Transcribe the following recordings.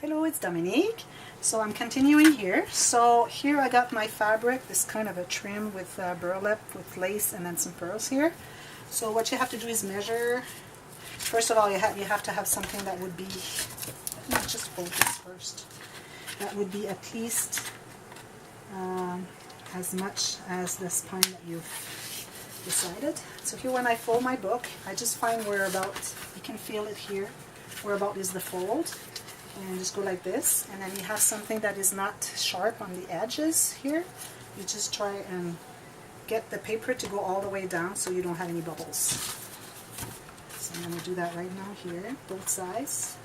Hello, it's Dominique. So I'm continuing here. So here I got my fabric, this kind of a trim with burlap with lace and then some pearls here. So what you have to do is measure. First of all, you have to have something that would be, let me just fold this first, that would be at least as much as the spine that you've decided. So here when I fold my book, I just find where about, you can feel it here, where about is the fold. And just go like this, and then you have something that is not sharp on the edges here. You just try and get the paper to go all the way down so you don't have any bubbles. So I'm going to do that right now here, both sides.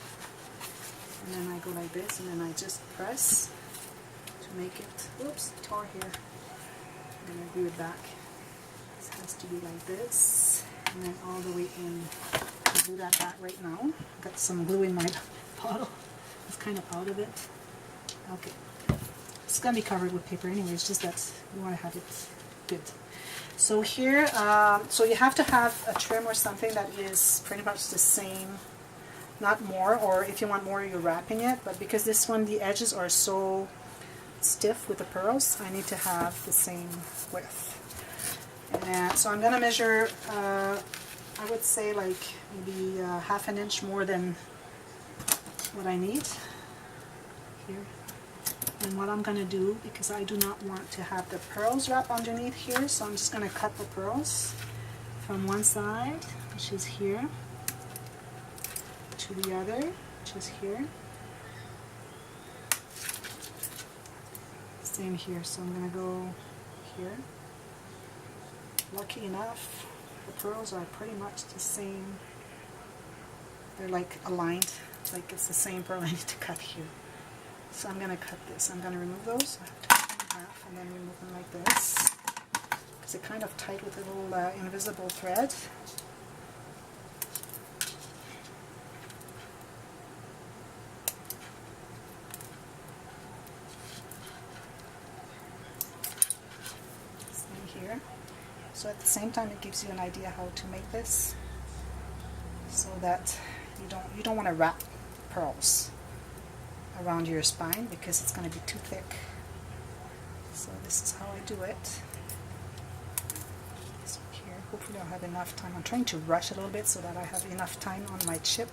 And then I go like this, and then I just press to make it, oops, tore here. I'm going to glue it back. This has to be like this, and then all the way in. I'll do that back right now. I've got some glue in my bottle. It's kind of out of it. Okay. It's going to be covered with paper anyway, it's just that you want to have it good. So here, so you have to have a trim or something that is pretty much the same, not more, or if you want more you're wrapping it, but because this one, the edges are so stiff with the pearls, I need to have the same width. And so I'm going to measure, I would say like maybe half an inch more than what I need here. And what I'm going to do, because I do not want to have the pearls wrap underneath here, so I'm just going to cut the pearls from one side, which is here, to the other, which is here. Same here, so I'm going to go here. Lucky enough, the pearls are pretty much the same. They're like aligned. Like it's the same pearl I need to cut here. So I'm going to cut this. I'm going to remove those. I have to cut them in half and then remove them like this. Because they're kind of tight with a little invisible thread. Same here. So at the same time it gives you an idea how to make this. So that you don't want to wrap pearls around your spine because it's going to be too thick. So this is how I do it. So here, hopefully I'll have enough time. I'm trying to rush a little bit so that I have enough time on my chip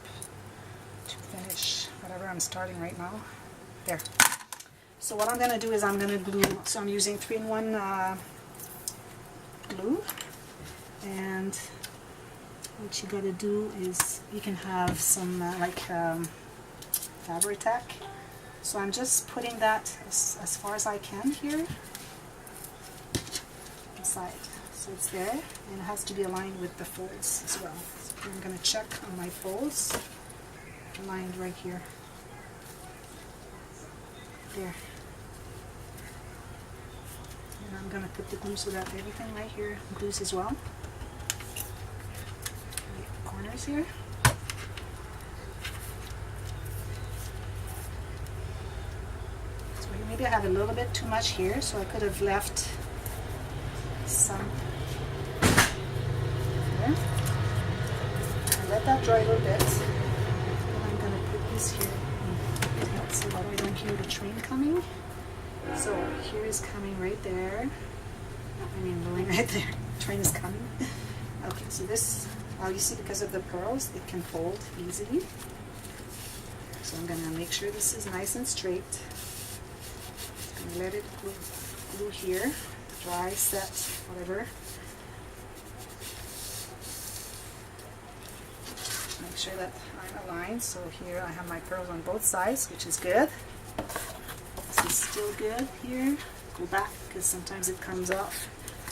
to finish whatever I'm starting right now. There. So what I'm going to do is I'm going to glue, so I'm using 3-in-1 glue, and what you got to do is you can have some Fabri-Tac. So I'm just putting that as far as I can here inside. So it's there, and it has to be aligned with the folds as well. So I'm going to check on my folds, aligned right here. There. And I'm going to put the glue so that everything right here glues as well. Corners here. So maybe I have a little bit too much here, so I could have left some there. And let that dry a little bit. And I'm going to put this here so that I don't hear the train coming. So here is coming right there. I mean, going right there. The train is coming. Okay, so this. You see, because of the pearls, it can fold easily. So I'm going to make sure this is nice and straight. I'm going to let it glue here, dry, set, whatever. Make sure that I'm aligned. So here I have my pearls on both sides, which is good. This is still good here. Go back because sometimes it comes off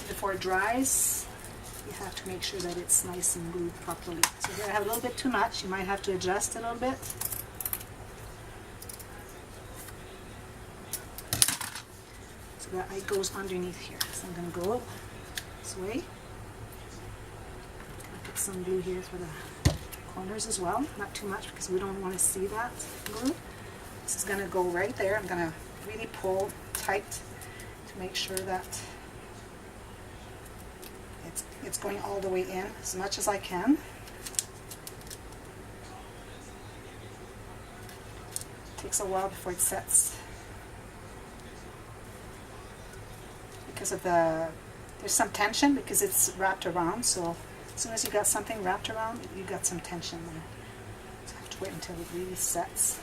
before it dries. You have to make sure that it's nice and glued properly. So here I have a little bit too much. You might have to adjust a little bit. So that it goes underneath here. So I'm going to go this way. I'm going to put some glue here for the corners as well. Not too much because we don't want to see that glue. This is going to go right there. I'm going to really pull tight to make sure that it's going all the way in as much as I can. takes a while before it sets. Because of there's some tension because it's wrapped around, so as soon as you got something wrapped around, you got some tension there. So I have to wait until it really sets.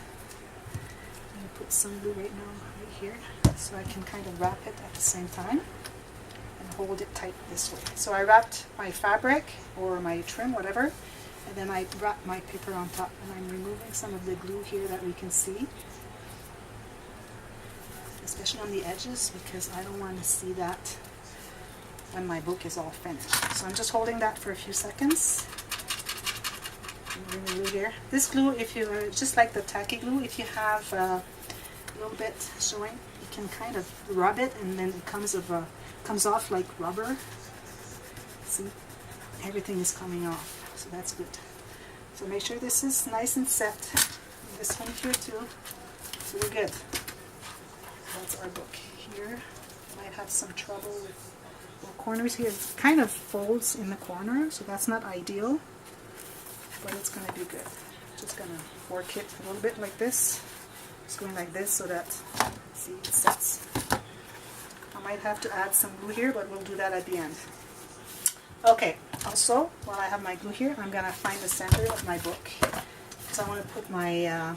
I'm going to put some glue right now, right here, so I can kind of wrap it at the same time and hold it tight this way. So I wrapped my fabric or my trim, whatever, and then I wrap my paper on top, and I'm removing some of the glue here that we can see, especially on the edges, because I don't want to see that when my book is all finished. So I'm just holding that for a few seconds. Glue here. This glue, if you just like the tacky glue, if you have a little bit showing, you can kind of rub it, and then it comes off like rubber. See, everything is coming off, so that's good. So make sure this is nice and set. This one here too. So we're good. That's our book here. Might have some trouble with the corners here. It kind of folds in the corner, so that's not ideal, but it's going to be good. Just going to work it a little bit like this. Just going like this so that, see, it sets. I might have to add some glue here, but we'll do that at the end. Okay, also, while I have my glue here, I'm going to find the center of my book. So I want to put my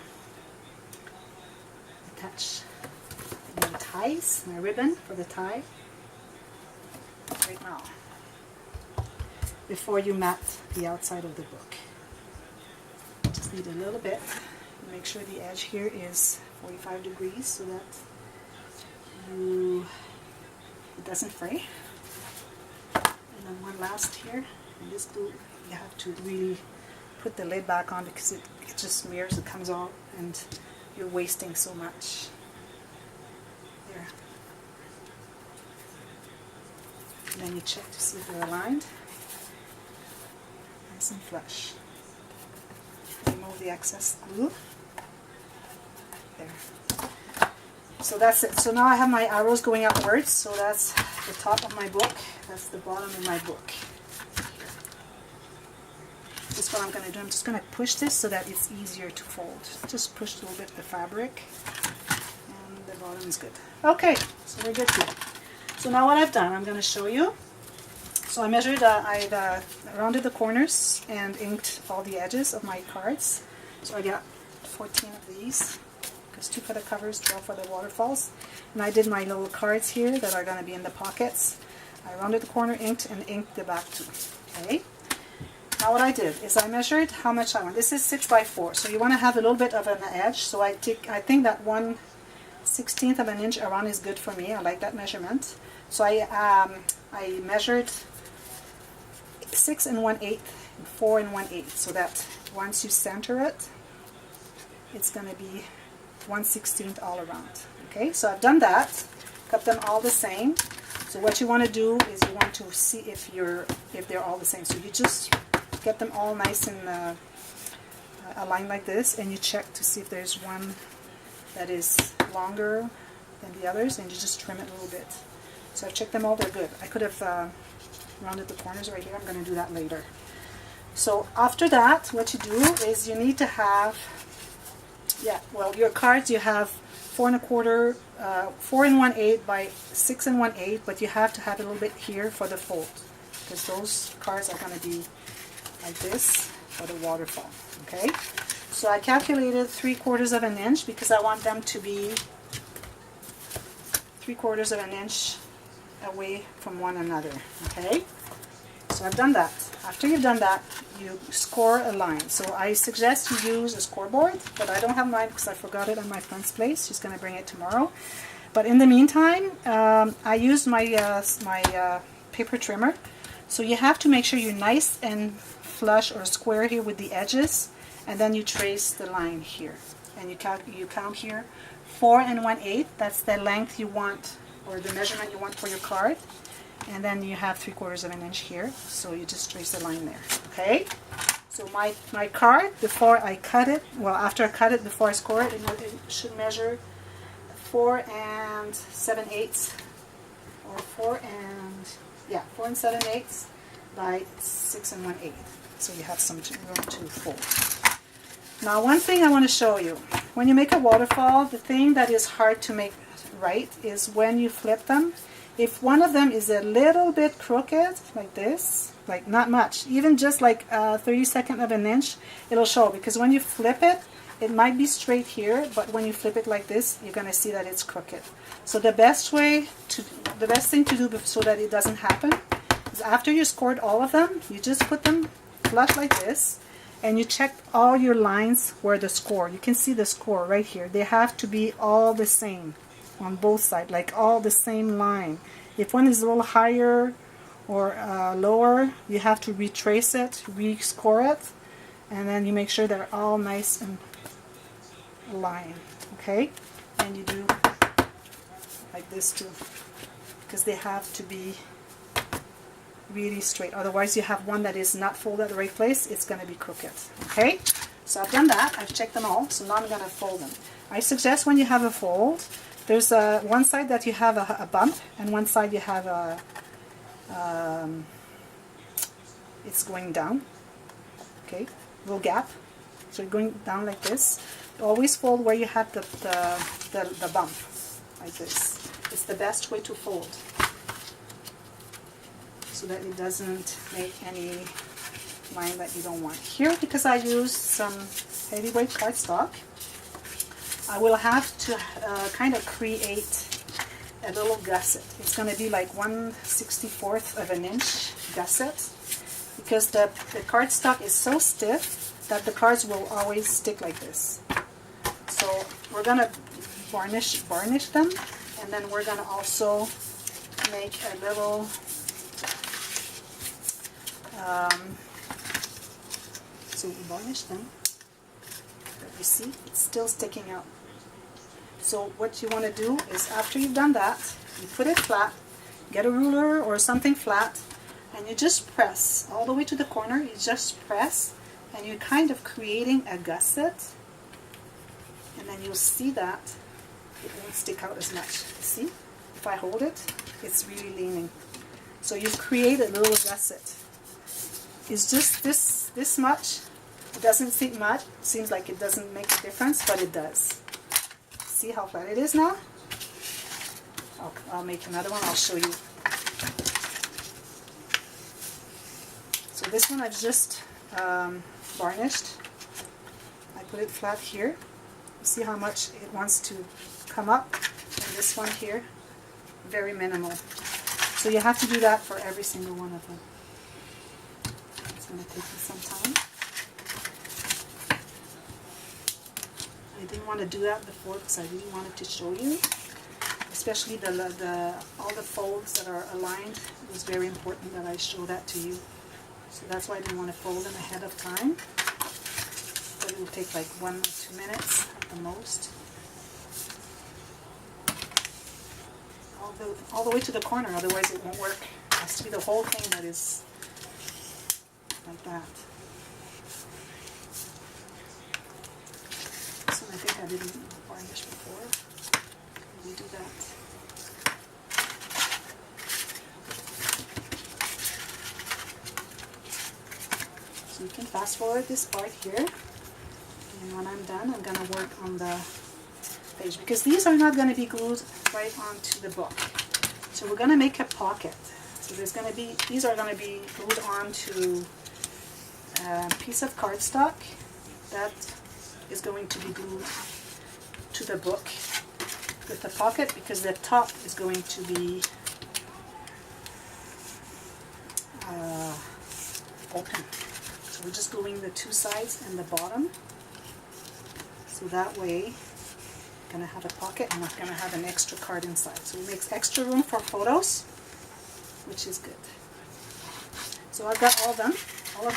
attach my ties, my ribbon for the tie right now, before you mat the outside of the book. Just need a little bit. Make sure the edge here is 45 degrees so that it doesn't fray. And then one last here, and this glue, you have to really put the lid back on because it just smears, it comes out, and you're wasting so much. There. And then you check to see if they're aligned. Nice and flush. Remove the excess glue. There. So that's it. So now I have my arrows going upwards. So that's the top of my book. That's the bottom of my book. This is what I'm going to do. I'm just going to push this so that it's easier to fold. Just push a little bit of the fabric. And the bottom is good. Okay, so we're good here. So now what I've done, I'm going to show you. So I measured, I rounded the corners and inked all the edges of my cards. So I got 14 of these, because 2 for the covers, 12 for the waterfalls. And I did my little cards here that are going to be in the pockets. I rounded the corner, inked, and inked the back too. Okay. Now what I did is I measured how much I want. This is 6 by 4, so you want to have a little bit of an edge. So I think that 1/16 of an inch around is good for me. I like that measurement. So I measured 6 1/8 and 4 1/8, so that once you center it, it's going to be 1/16 all around. Okay, so I've done that, cut them all the same. So what you want to do is you want to see if they're all the same. So you just get them all nice and aligned like this, and you check to see if there's one that is longer than the others, and you just trim it a little bit. So I've checked them all, they're good. I could have rounded the corners right here. I'm going to do that later. So after that, what you do is you need to have, your cards, you have 4 1/8 by 6 1/8, but you have to have a little bit here for the fold, because those cards are going to be like this for the waterfall. Okay, so I calculated 3/4 of an inch because I want them to be 3/4 of an inch away from one another. Okay, so I've done that. After you've done that, you score a line. So I suggest you use a scoreboard, but I don't have mine because I forgot it on my friend's place. She's going to bring it tomorrow. But in the meantime, I used my paper trimmer. So you have to make sure you're nice and flush or square here with the edges, and then you trace the line here. And you count here 4 1/8. That's the length you want, or the measurement you want for your card. And then you have 3/4 of an inch here, so you just trace the line there. Okay, so my card, before I cut it, well, after I cut it, before I score it, it should measure 4 7/8, or 4 7/8 by 6 1/8. So you have some room to fold. Now one thing I want to show you. When you make a waterfall, the thing that is hard to make right is when you flip them. If one of them is a little bit crooked, like this, like not much, even just like 32nd of an inch, it'll show, because when you flip it, it might be straight here, but when you flip it like this, you're going to see that it's crooked. So the best thing to do so that it doesn't happen is after you scored all of them, you just put them flush like this, and you check all your lines where the score. You can see the score right here. They have to be all the same on both sides, like all the same line. If one is a little higher or lower, you have to retrace it, re-score it, and then you make sure they're all nice and aligned. Okay? And you do like this too, because they have to be really straight. Otherwise you have one that is not folded at the right place, it's going to be crooked. Okay? So I've done that. I've checked them all. So now I'm going to fold them. I suggest when you have a fold, there's one side that you have a bump, and one side you have a it's going down. Okay, little gap. So you're going down like this. You always fold where you have the bump, like this. It's the best way to fold, so that it doesn't make any line that you don't want. Here, because I use some heavyweight cardstock, I will have to kind of create a little gusset. It's going to be like 1/64 of an inch gusset, because the cardstock is so stiff that the cards will always stick like this. So we're going to varnish them, and then we're going to also make a little so we varnish them. You see, it's still sticking out. So what you want to do is, after you've done that, you put it flat, get a ruler or something flat, and you just press all the way to the corner. You just press, and you're kind of creating a gusset, and then you'll see that it won't stick out as much. See, if I hold it, it's really leaning. So you create a little gusset. It's just this much. It doesn't seem much. It seems like it doesn't make a difference, but it does. See how flat it is now? I'll make another one. I'll show you. So this one I've just varnished. I put it flat here. You see how much it wants to come up? And this one here, very minimal. So you have to do that for every single one of them. It's going to take me some time. I didn't want to do that before because I really wanted to show you, especially all the folds that are aligned. It was very important that I show that to you. So that's why I didn't want to fold them ahead of time. But it will take like 1 or 2 minutes at the most. All the way to the corner, otherwise it won't work. It has to be the whole thing that is like that. So I think I didn't varnish before. Let me do that. So you can fast forward this part here, and when I'm done, I'm going to work on the page, because these are not going to be glued right onto the book. So we're going to make a pocket. So there's going to be, these are going to be glued onto a piece of cardstock that is going to be glued to the book with the pocket, because the top is going to be open. So we're just gluing the 2 sides and the bottom, so that way I'm going to have a pocket and I'm going to have an extra card inside. So it makes extra room for photos, which is good. So I've got all of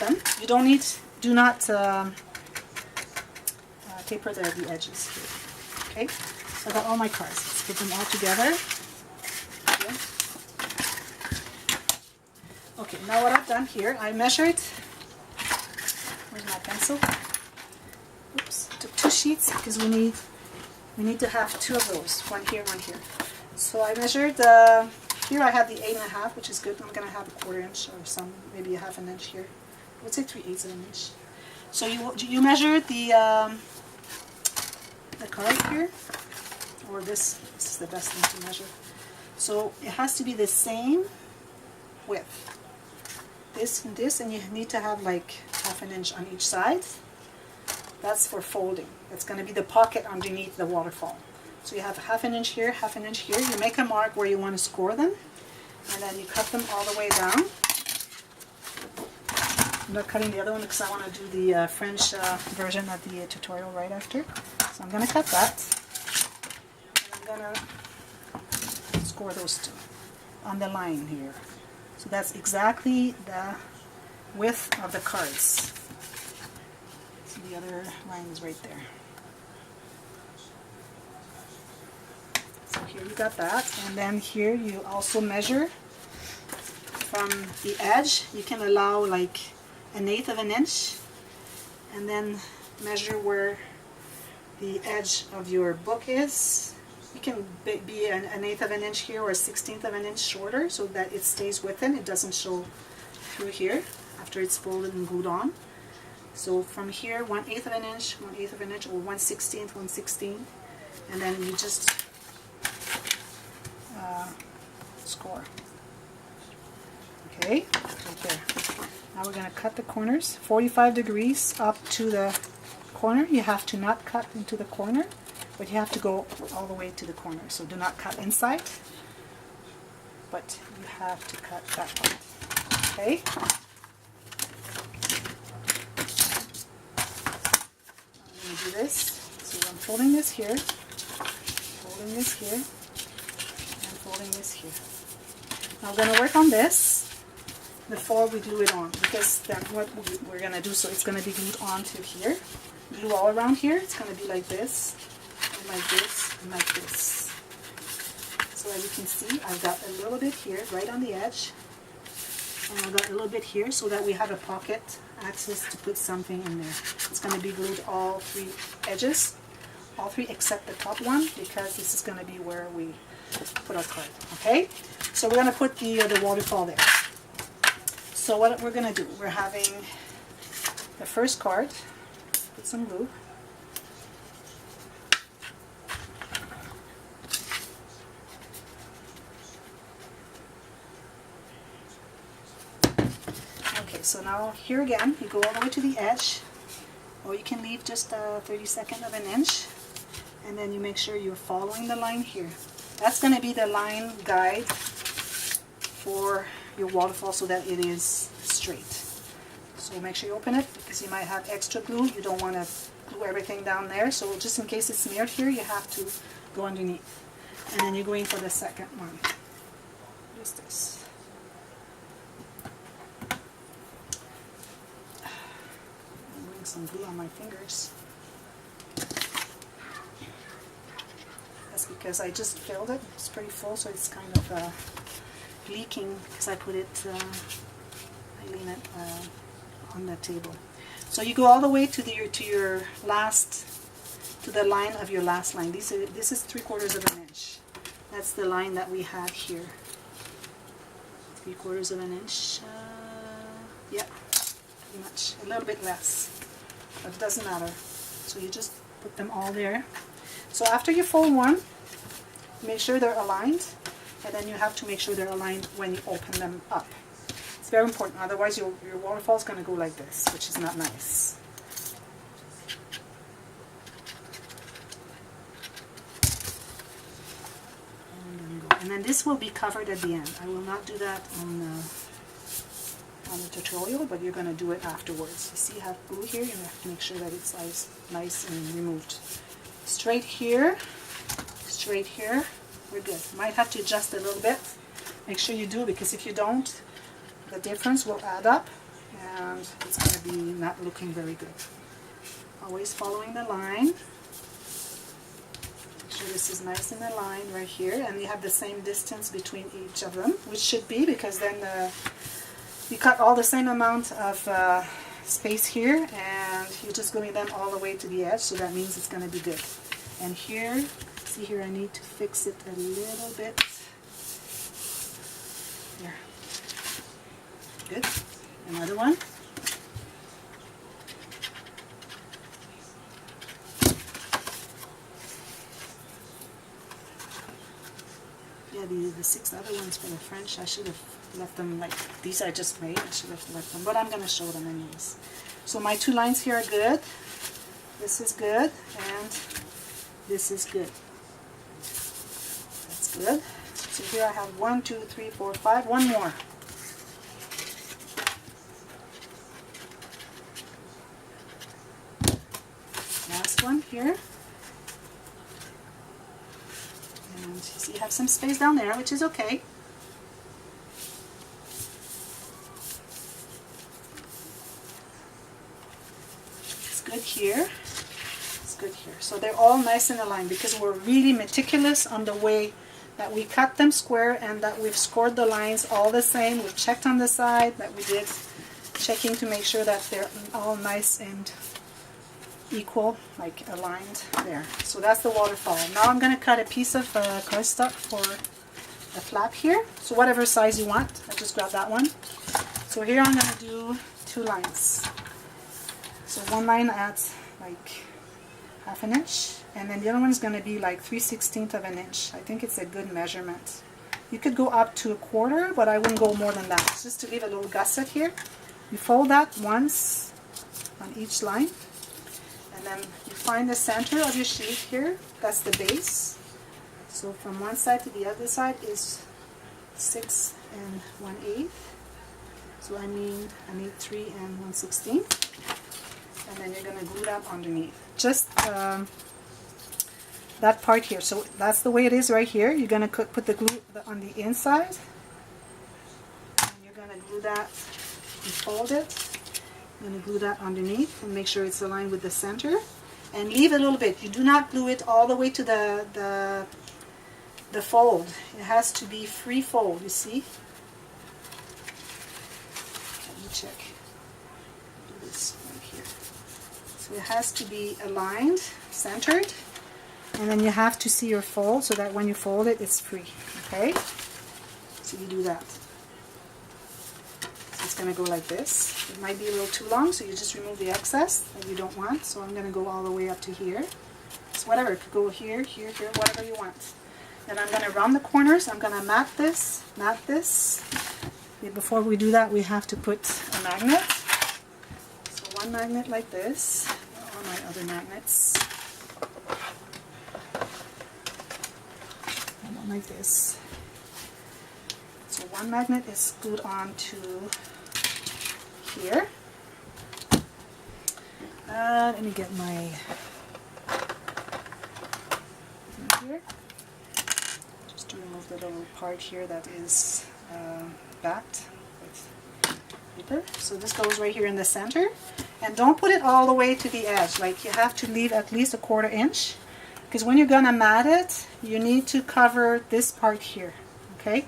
them. You don't need, do not taper the edges here. Okay, so I got all my cards. Let's put them all together. Okay. Okay, now what I've done here, I measured, where's my pencil? Oops, I took 2 sheets because we need to have 2 of those, one here, one here. So I measured, here I have the 8.5, which is good. I'm going to have a 1/4 inch or some, maybe a 1/2 inch here. I would say 3/8 of an inch. So you measure the card here, or this is the best thing to measure. So it has to be the same width. This and this, and you need to have like 1/2 inch on each side. That's for folding. It's going to be the pocket underneath the waterfall. So you have 1/2 inch here, 1/2 inch here. You make a mark where you want to score them, and then you cut them all the way down. I'm not cutting the other one because I want to do the French version of the tutorial right after. So I'm going to cut that. And I'm going to score those two on the line here. So that's exactly the width of the cards. So the other line is right there. So here you got that. And then here you also measure from the edge. You can allow like 1/8 of an inch, and then measure where the edge of your book is. You can be an 1/8 of an inch here or a 1/16 of an inch shorter so that it stays within. It doesn't show through here after it's folded and glued on. So from here, 1/8 of an inch, 1/8 of an inch, or 1/16, 1/16, and then you just score. Okay, right there. Now we're going to cut the corners, 45 degrees up to the corner. You have to not cut into the corner, but you have to go all the way to the corner. So do not cut inside, but you have to cut that part. Okay? I'm going to do this. So I'm folding this here, folding this here, and folding this here. Now we're going to work on this before we glue it on, because then what we're going to do, so it's going to be glued onto here. Glue all around here. It's going to be like this, and like this, and like this. So as you can see, I've got a little bit here, right on the edge, and I've got a little bit here so that we have a pocket access to put something in there. It's going to be glued all 3 edges, all 3 except the top one, because this is going to be where we put our card. Okay, so we're going to put the waterfall there. So what we're going to do, we're having the first card, put some glue. Okay, so now here again, you go all the way to the edge, or you can leave just a 32nd of an inch, and then you make sure you're following the line here. That's going to be the line guide for your waterfall so that it is straight. So make sure you open it, because you might have extra glue. You don't want to glue everything down there, so just in case it's smeared here, you have to go underneath. And then you're going for the second one. Just this. I'm putting some glue on my fingers. That's because I just filled it. It's pretty full, so it's kind of leaking because I put it, I lean it on the table. So you go all the way to your last, to the line of your last line. This is 3/4 of an inch. That's the line that we had here. 3/4 of an inch. Yeah, pretty much. A little bit less, but it doesn't matter. So you just put them all there. So after you fold one, make sure they're aligned, and then you have to make sure they're aligned when you open them up. It's very important, otherwise your waterfall is going to go like this, which is not nice. And then this will be covered at the end. I will not do that on the tutorial, but you're going to do it afterwards. You see, you have glue here, you have to make sure that it's nice and removed. Straight here, we're good. Might have to adjust a little bit. Make sure you do, because if you don't, the difference will add up and it's going to be not looking very good. Always following the line. Make sure this is nice in the line right here, and you have the same distance between each of them, which should be, because then you cut all the same amount of space here, and you're just gluing them all the way to the edge, so that means it's going to be good. And here, see here, I need to fix it a little bit. There. Good. Another one. yeah, the 6 other ones for the French, I should have left them like these I just made. I should have left them, but I'm going to show them anyways. So my 2 lines here are good. This is good, and this is good. That's good. So here I have 1, 2, 3, 4, 5. One more. Last one here. And you see you have some space down there, which is okay. It's good here. It's good here. So they're all nice in a line because we're really meticulous on the way that we cut them square and that we've scored the lines all the same. We've checked on the side that we did, checking to make sure that they're all nice and equal, like aligned there. So that's the waterfall. Now I'm going to cut a piece of cardstock for the flap here. So whatever size you want, I just grab that one. So here I'm going to do 2 lines. So one line at like 1/2 inch, and then the other one is going to be like 3/16 of an inch. I think it's a good measurement. You could go up to 1/4, but I wouldn't go more than that. It's just to leave a little gusset here. You fold that once on each line, and then you find the center of your sheet here. That's the base. So from one side to the other side is 6 1/8. So I need 3 1/16. And then you're going to glue that underneath. Just that part here. So that's the way it is right here. You're going to put the glue on the inside. And you're going to glue that. You fold it. You're going to glue that underneath and make sure it's aligned with the center. And leave a little bit. You do not glue it all the way to the fold. It has to be free fold, you see. Let me check. Do this right here. So it has to be aligned, centered, and then you have to see your fold so that when you fold it, it's free. Okay? So you do that. So it's going to go like this. It might be a little too long, so you just remove the excess that you don't want. So I'm going to go all the way up to here. So whatever, it could go here, here, here, whatever you want. Then I'm going to round the corners. I'm going to mat this, Before we do that, we have to put a magnet. So one magnet like this. Where are my other magnets? One like this. So one magnet is glued on to here. Let me get my here. Just to remove the little part here that is backed with paper. So this goes right here in the center. And don't put it all the way to the edge. Like, you have to leave at least 1/4 inch. Because when you're going to mat it, you need to cover this part here. Okay?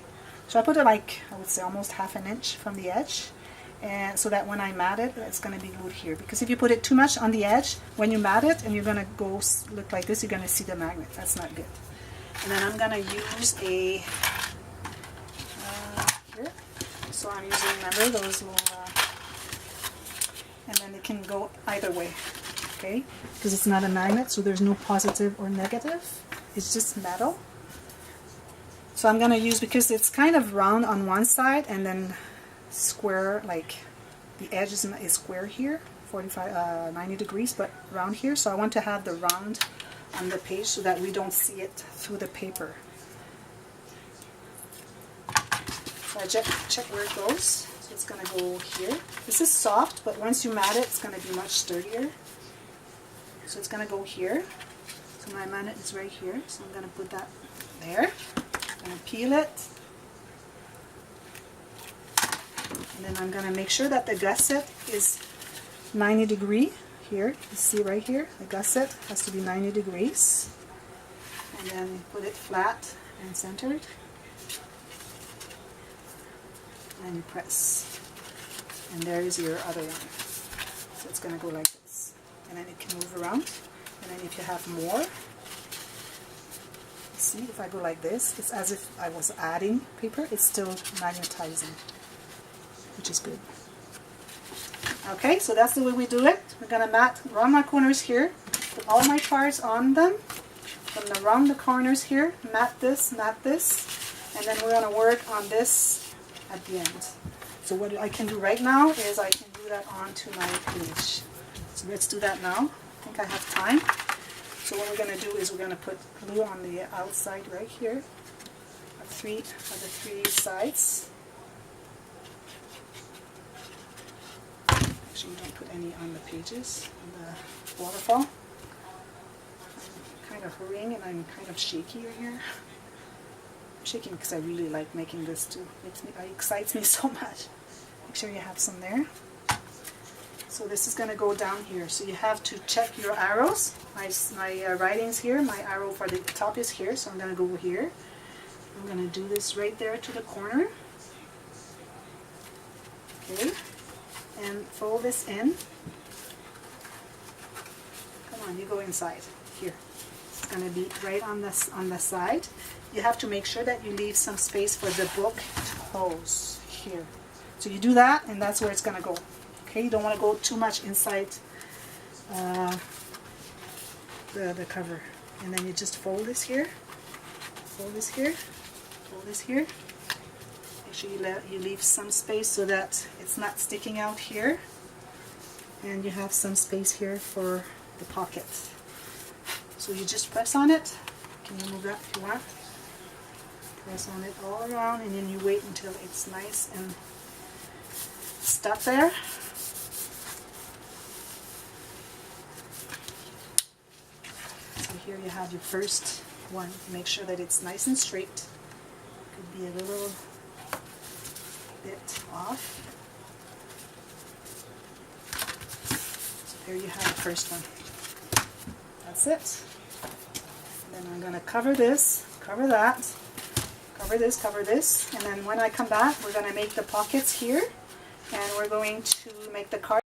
So I put it like, I would say almost 1/2 inch from the edge. And so that when I mat it, it's going to be glued here. Because if you put it too much on the edge, when you mat it and you're going to go look like this, you're going to see the magnet. That's not good. And then I'm going to use a, here. So I'm using, remember, those little, and then it can go either way. Okay? Because it's not a magnet, so there's no positive or negative. It's just metal. So I'm going to use, because it's kind of round on one side and then square, like the edge is square here, 90 degrees, but round here. So I want to have the round on the page so that we don't see it through the paper. So I check where it goes. So it's going to go here. This is soft, but once you mat it, it's going to be much sturdier. So it's going to go here. So my magnet is right here. So I'm going to put that there. I'm going to peel it. And then I'm going to make sure that the gusset is 90 degree here. You see right here, the gusset has to be 90 degrees. And then put it flat and centered. And you press. And there is your other one. So it's going to go like this. And then it can move around. And then if you have more, see, if I go like this, it's as if I was adding paper. It's still magnetizing, which is good. Okay, so that's the way we do it. We're going to mat around my corners here, put all my cards on them, from around the corners here, mat this, and then we're going to work on this at the end. So what I can do right now is I can do that onto my page. So let's do that now. I think I have time. So what we're going to do is we're going to put glue on the outside right here of the three sides. Actually, you don't put any on the pages, on the waterfall. I'm kind of hurrying and I'm kind of shaky here. I'm shaking because I really like making this too. It excites me so much. Make sure you have some there. So this is going to go down here. So you have to check your arrows. My writing's here. My arrow for the top is here. So I'm going to go here. I'm going to do this right there to the corner. Okay. And fold this in. Come on, you go inside. Here. It's going to be right on the side. You have to make sure that you leave some space for the book to close here. So you do that, and that's where it's going to go. Okay, you don't want to go too much inside the cover. And then you just fold this here, fold this here, fold this here. Make sure you leave some space so that it's not sticking out here. And you have some space here for the pocket. So you just press on it. Can you move that if you want? Press on it all around, and then you wait until it's nice and stuck there. So here you have your first one. Make sure that it's nice and straight. Could be a little bit off. So there you have the first one. That's it. Then I'm going to cover this, cover that, cover this, and then when I come back, we're going to make the pockets here, and we're going to make the card.